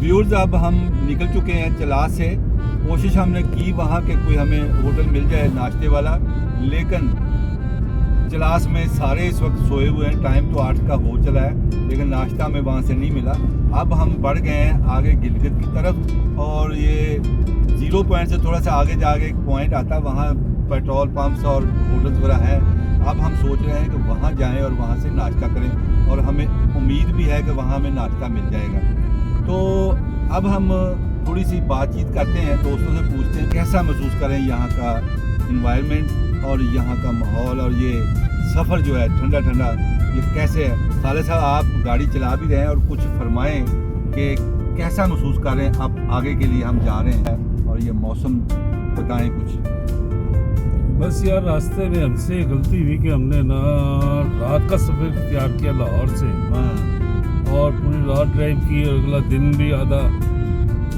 Viewers अब हम निकल चुके हैं चलास से। कोशिश हमने की वहाँ के कोई हमें होटल मिल जाए नाश्ते वाला, लेकिन चलास में सारे इस वक्त सोए हुए हैं। टाइम तो 8 का हो चला है, लेकिन नाश्ता हमें वहाँ से नहीं मिला। अब हम बढ़ गए हैं आगे गिलगित की तरफ, और ये 0 पॉइंट से थोड़ा सा आगे जाके एक पॉइंट आता है, वहाँ पेट्रोल पंप्स और होटल्स वगैरह हैं। अब हम सोच रहे हैं कि वहाँ जाएं और वहाँ से नाश्ता करें, और हमें उम्मीद भी है कि वहाँ हमें नाश्ता मिल जाएगा। तो अब हम थोड़ी सी बातचीत करते हैं, दोस्तों से पूछते हैं कैसा महसूस करें यहाँ का इन्वायरमेंट और यहाँ का माहौल, और ये सफ़र जो है ठंडा ठंडा ये कैसे है। साले साहब आप गाड़ी चला भी रहे हैं, और कुछ फरमाएं कि कैसा महसूस कर रहे हैं आप, आगे के लिए हम जा रहे हैं, और ये मौसम बताएं कुछ। बस यार, रास्ते में हमसे गलती हुई कि हमने ना रात का सफ़र इख्तियार किया लाहौर से, और पूरी रात ड्राइव की, और अगला दिन भी आधा,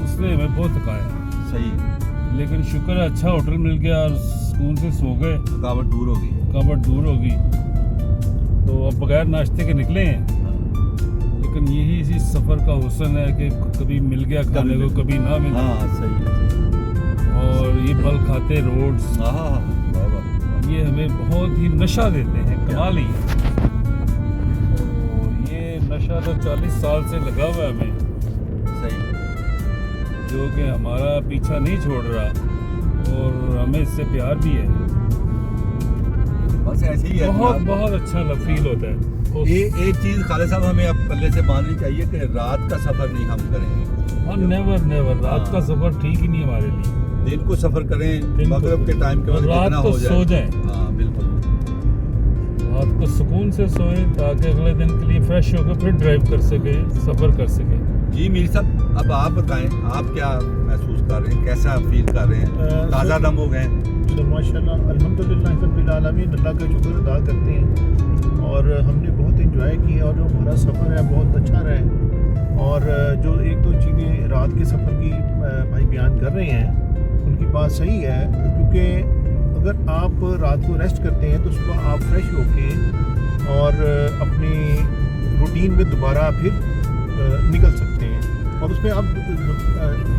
उसने हमें बहुत थकाया। सही है, लेकिन शुक्र है अच्छा होटल मिल गया और सुकून से सो गए, थकावट दूर होगी। थकावट दूर होगी। तो अब बगैर नाश्ते के निकले हैं, लेकिन यही इसी सफ़र का हुस्न है कि कभी मिल गया खाने को, कभी ना मिला। हाँ सही है। और ये पल खाते रोड्स, हाँ ये हमें बहुत ही नशा देते हैं, कमाल ही है। तो ये नशा तो 40 साल से लगा हुआ है हमें, सही, जो कि हमारा पीछा नहीं छोड़ रहा, और हमें इससे प्यार भी है। बस ऐसे ही है। बहुत बहुत अच्छा फील होता है। एक चीज़ खालिद साहब हमें अब पल्ले से बांधनी चाहिए कि रात का सफ़र नहीं हम करेंगे। और नेवर रात का सफ़र ठीक ही नहीं हमारे लिए। दिन को सफ़र करें, मगरिब के टाइम के बाद रात जितना को हो जाए। सो जाएं। हाँ बिल्कुल, रात को सुकून से सोए, ताकि अगले दिन के लिए फ्रेश होकर फिर ड्राइव कर सके, सफ़र कर सके। जी मीर साहब, अब आप बताएं आप क्या महसूस कर रहे हैं, कैसा फील कर रहे हैं? ताज़ा दम हो गए? तो माशाल्लाह अल्हम्दुलिल्लाह रब्बिल आलमीन, अल्लाह का शुक्र अदा करते हैं, और हमने बहुत एंजॉय किया, और जो हमारा सफ़र है बहुत अच्छा रहा है। और जो एक दो चीज़ें रात के सफ़र की भाई बयान कर रहे हैं, उनकी बात सही है, क्योंकि अगर आप रात को रेस्ट करते हैं तो सुबह आप फ्रेश होके और अपनी रूटीन में दोबारा फिर निकल सकते हैं, और उसमें आप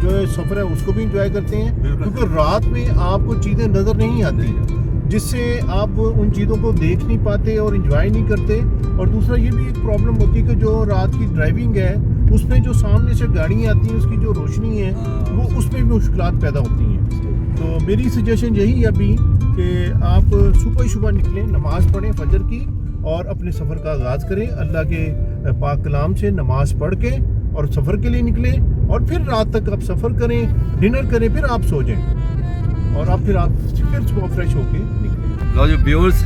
जो सफ़र है उसको भी इंजॉय करते हैं, क्योंकि रात में आपको चीज़ें नज़र नहीं आती, जिससे आप उन चीज़ों को देख नहीं पाते और इंजॉय नहीं करते। और दूसरा ये भी एक प्रॉब्लम होती है कि जो रात की ड्राइविंग है उसमें जो सामने से गाड़ियाँ आती हैं, उसकी जो रोशनी है वो उसमें भी मुश्किलात पैदा होती हैं। तो मेरी सजेशन यही है अभी कि आप सुबह निकलें, नमाज़ पढ़ें फजर की, और अपने सफ़र का आगाज़ करें अल्लाह के पाक कलाम से नमाज़ पढ़ के, और सफ़र के लिए निकलें, और फिर रात तक आप सफ़र करें, डिनर करें, फिर आप सो जाएं, और आप फिर सुबह फ्रेश होके निकलें। लो जी व्यूअर्स,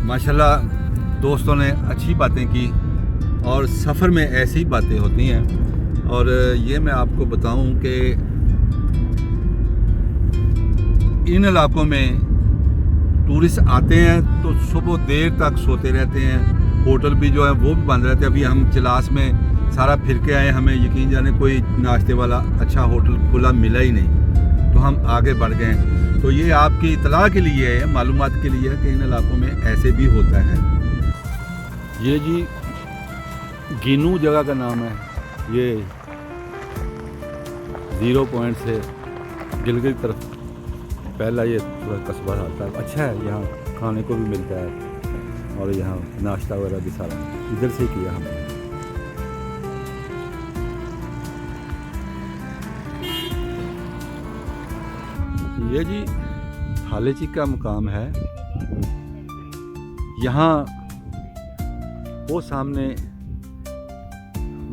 माशाल्लाह दोस्तों ने अच्छी बातें की, और सफ़र में ऐसी ही बातें होती हैं। और ये मैं आपको बताऊं कि इन इलाकों में टूरिस्ट आते हैं तो सुबह देर तक सोते रहते हैं, होटल भी जो है वो भी बंद रहते हैं। अभी हम चलास में सारा फिर के आए, हमें यकीन जाने कोई नाश्ते वाला अच्छा होटल खुला मिला ही नहीं, तो हम आगे बढ़ गए। तो ये आपकी इतला के लिए है, मालूमात के लिए है कि इन इलाकों में ऐसे भी होता है। ये जी गिनू जगह का नाम है, ये 0 पॉइंट से गिलगित तरफ पहला ये पूरा कस्बा आता है। अच्छा है, यहाँ खाने को भी मिलता है, और यहाँ नाश्ता वगैरह भी सारा इधर से किया हमने। ये जी थालेची का मुकाम है। यहाँ वो सामने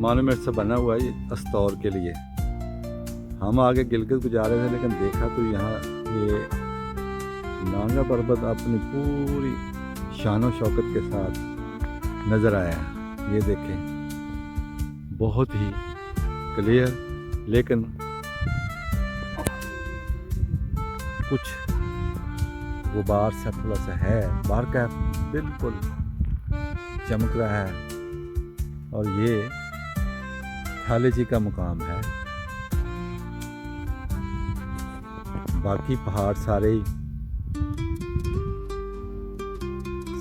मॉन्यूमेंट से बना हुआ है अस्तौर के लिए। हम आगे गिलगित को जा रहे थे, लेकिन देखा तो यहाँ ये नांगा पर्वत अपनी पूरी शानो शौकत के साथ नज़र आया है। ये देखें, बहुत ही क्लियर, लेकिन कुछ गुबार सा थोड़ा सा है, बाहर का बिल्कुल चमक रहा है। और ये थालेची का मुकाम है। बाकी पहाड़ सारे ही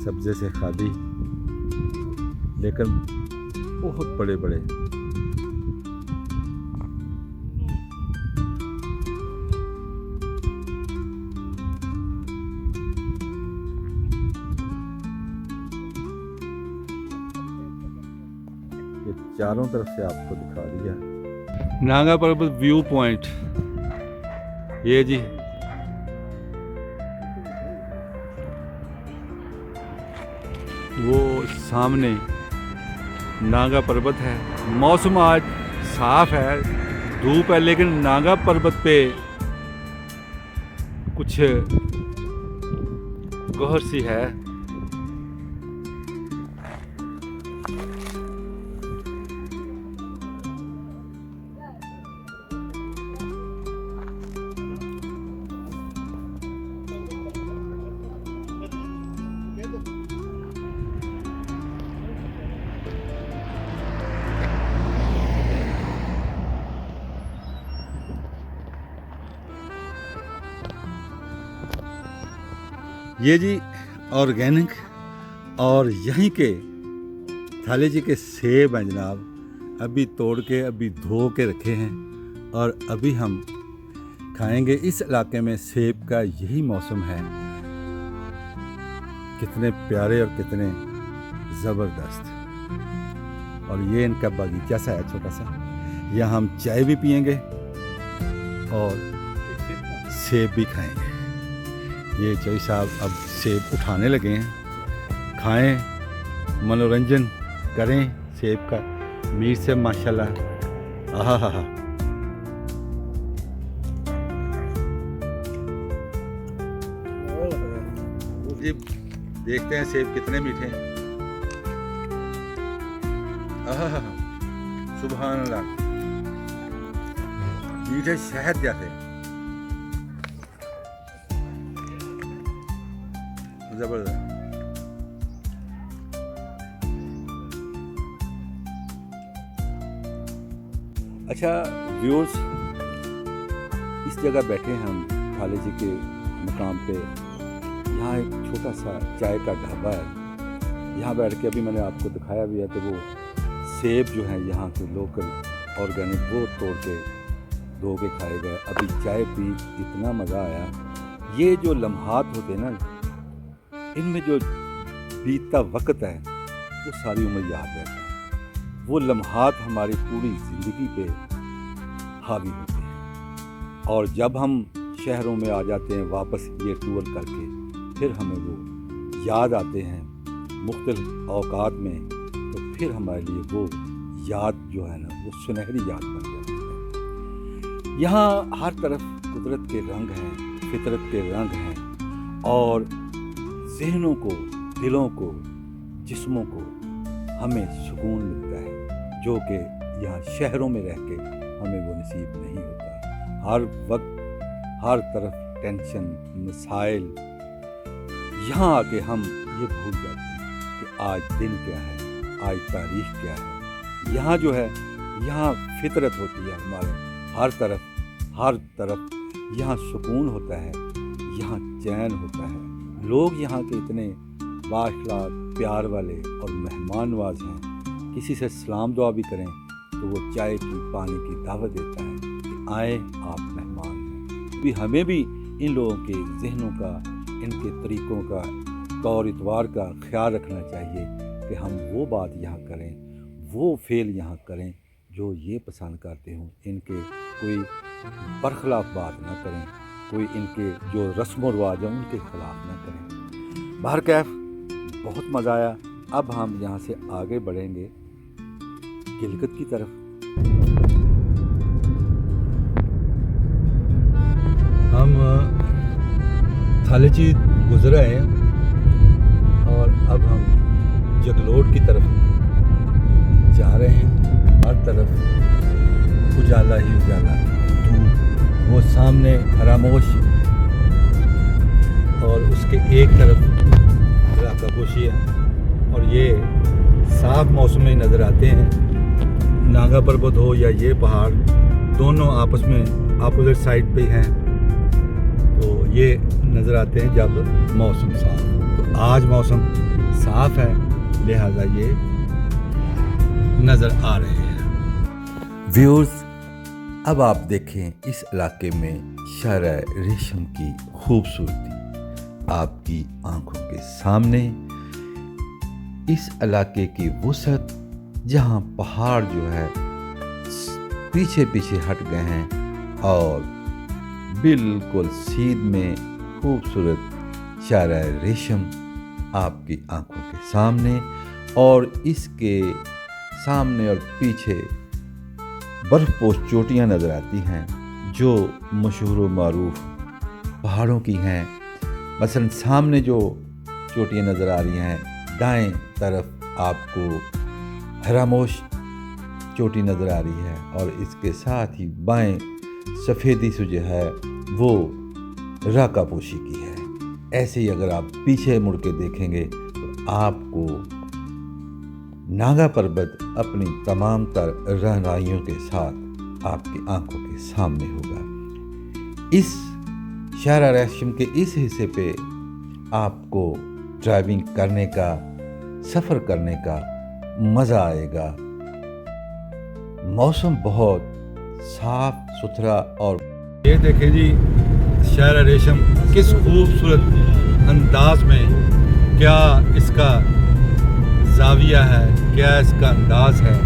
सब्जे से खाली, लेकिन बहुत बड़े बड़े ये चारों तरफ से आपको दिखा दिया। नागा पर्वत व्यू पॉइंट, ये जी वो सामने नागा पर्वत है। मौसम आज साफ है, धूप है, लेकिन नागा पर्वत पे कुछ गहर सी है। ये जी ऑर्गेनिक और यहीं के थाले जी के सेब हैं जनाब, अभी तोड़ के अभी धो के रखे हैं और अभी हम खाएंगे। इस इलाके में सेब का यही मौसम है। कितने प्यारे और कितने ज़बरदस्त। और ये इनका बागीचा सा है छोटा सा, यहाँ हम चाय भी पियेंगे और सेब भी खाएंगे। ये चौधरी साहब अब सेब उठाने लगे हैं। खाएं, मनोरंजन करें सेब का मीर से माशाल्लाह। आहा हा हा। जी देखते हैं सेब कितने मीठे हैं। आहा हा हा, सुभान अल्लाह, मीठे शहद जैसे, जबरदस्त। अच्छा व्यूअर्स, इस जगह बैठे हैं हम थाले जी के मकाम पे। यहाँ एक छोटा सा चाय का ढाबा है। यहाँ बैठ के अभी मैंने आपको दिखाया भी है कि वो सेब जो हैं यहाँ के लोकल ऑर्गेनिक वो तोड़ के धो के खाए गए। अभी चाय पी, इतना मज़ा आया। ये जो लम्हात होते हैं ना, इनमें जो बीतता वक्त है वो सारी उम्र याद रहता है। वो लम्हात हमारी पूरी ज़िंदगी पे हावी होते हैं। और जब हम शहरों में आ जाते हैं वापस ये टूर करके, फिर हमें वो याद आते हैं मुख्तलिफ औकात में, तो फिर हमारे लिए वो याद जो है ना वो सुनहरी याद बन जाती है। यहाँ हर तरफ कुदरत के रंग हैं, फितरत के रंग हैं और ज़हनों को, दिलों को, जिस्मों को हमें सुकून मिलता है, जो कि यहाँ शहरों में रह के हमें वो नसीब नहीं होता। हर वक्त हर तरफ टेंशन, मसाइल। यहाँ आके हम ये भूल जाते हैं कि आज दिन क्या है, आज तारीख क्या है। यहाँ जो है, यहाँ फितरत होती है हमारे हर तरफ यहाँ सुकून होता है, यहाँ चैन होता है। लोग यहाँ के इतने बाअखलाक, प्यार वाले और मेहमान नवाज हैं। किसी से सलाम दुआ भी करें तो वो चाय की, पानी की दावत देता है कि आए, आप मेहमान हैं। भी हमें भी इन लोगों के जहनों का, इनके तरीक़ों का, तौर इतवार का ख्याल रखना चाहिए कि हम वो बात यहाँ करें, वो फेल यहाँ करें जो ये पसंद करते हों। इनके कोई बरखिलाफ़ बात ना करें, कोई इनके जो रस्म व रिवाज हैं उनके ख़िलाफ़ ना करें। बाहर कैफ बहुत मज़ा आया। अब हम यहाँ से आगे बढ़ेंगे गिलगित की तरफ। हम थाले जी गुजर आए हैं और अब हम जगलोट की तरफ जा रहे हैं। हर तरफ उजाला ही उजाला, धूप, वो सामने हरामोश और उसके एक तरफ इलाकापोशी है और ये साफ मौसम में नज़र आते हैं। नागा पर्वत हो या ये पहाड़, दोनों आपस में अपोजिट साइड पे हैं, तो ये नज़र आते हैं जब मौसम साफ हो। तो आज मौसम साफ है, लिहाजा ये नज़र आ रहे हैं। व्यूअर्स, अब आप देखें इस इलाके में शहर रेशम की खूबसूरती आपकी आंखों के सामने। इस इलाके की वुसअत जहाँ पहाड़ जो है पीछे पीछे हट गए हैं और बिल्कुल सीध में खूबसूरत शारा रेशम आपकी आंखों के सामने, और इसके सामने और पीछे बर्फपोश चोटियाँ नज़र आती हैं जो मशहूर व मारूफ पहाड़ों की हैं। मसलन सामने जो चोटियाँ नज़र आ रही हैं, दाएं तरफ आपको हरामोश चोटी नज़र आ रही है और इसके साथ ही बाएं सफ़ेदी से जो है वो राकापोशी की है। ऐसे ही अगर आप पीछे मुड़ के देखेंगे तो आपको नागा पर्वत अपनी तमाम तर रहनुमाइयों के साथ आपकी आंखों के सामने होगा। इस शारा रेशम के इस हिस्से पे आपको ड्राइविंग करने का, सफ़र करने का मज़ा आएगा। मौसम बहुत साफ सुथरा और ये देखें जी, शारा रेशम किस खूबसूरत अंदाज में, क्या इसका जाविया है, क्या इसका अंदाज है।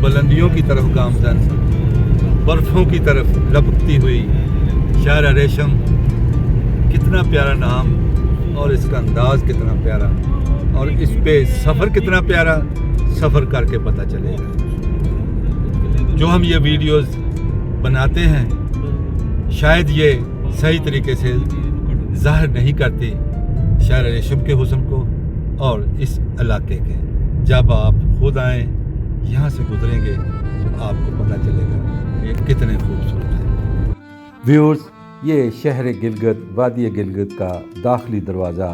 बुलंदियों की तरफ गामजन, बर्फ़ों की तरफ लपकती हुई शारा रेशम, कितना प्यारा नाम और इसका अंदाज कितना प्यारा, और इस पे सफ़र कितना प्यारा, सफ़र करके पता चलेगा। जो हम ये वीडियोस बनाते हैं शायद ये सही तरीके से ज़ाहिर नहीं करती शारा रेशम के हुस्न को और इस इलाके के। जब आप खुद आएँ, यहाँ से गुजरेंगे तो आपको पता चलेगा ये कितने खूबसूरत हैं। व्यूअर्स, ये शहर गिलगित, वादी गिलगित का दाखिली दरवाज़ा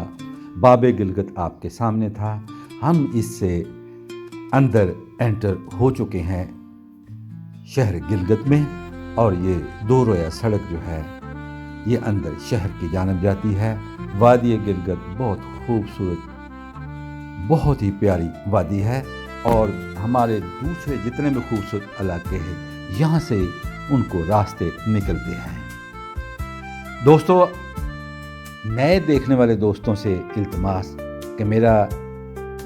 बाबे गिलगित आपके सामने था। हम इससे अंदर एंटर हो चुके हैं शहर गिलगित में, और ये दो रोया सड़क जो है ये अंदर शहर की जानब जाती है। वादी गिलगित बहुत खूबसूरत, बहुत ही प्यारी वादी है, और हमारे दूसरे जितने भी खूबसूरत इलाके हैं यहाँ से उनको रास्ते निकलते हैं। दोस्तों, नए देखने वाले दोस्तों से इल्तिमास कि मेरा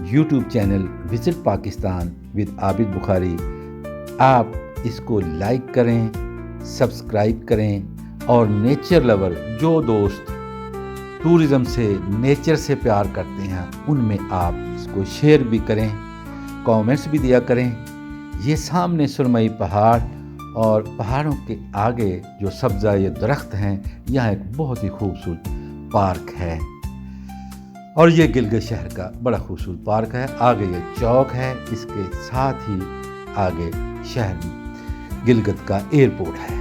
YouTube channel visit Pakistan with Abid Bukhari, आप इसको लाइक करें, सब्सक्राइब करें, और नेचर लवर जो दोस्त टूरिज़म से, नेचर से प्यार करते हैं उनमें आप इसको शेयर भी करें, कमेंट्स भी दिया करें। ये सामने सुरमई पहाड़ और पहाड़ों के आगे जो सब्ज़ा ये दरख्त हैं, यहाँ एक बहुत ही खूबसूरत पार्क है, और ये गिलगित शहर का बड़ा खूबसूरत पार्क है। आगे ये चौक है, इसके साथ ही आगे शहर गिलगित का एयरपोर्ट है।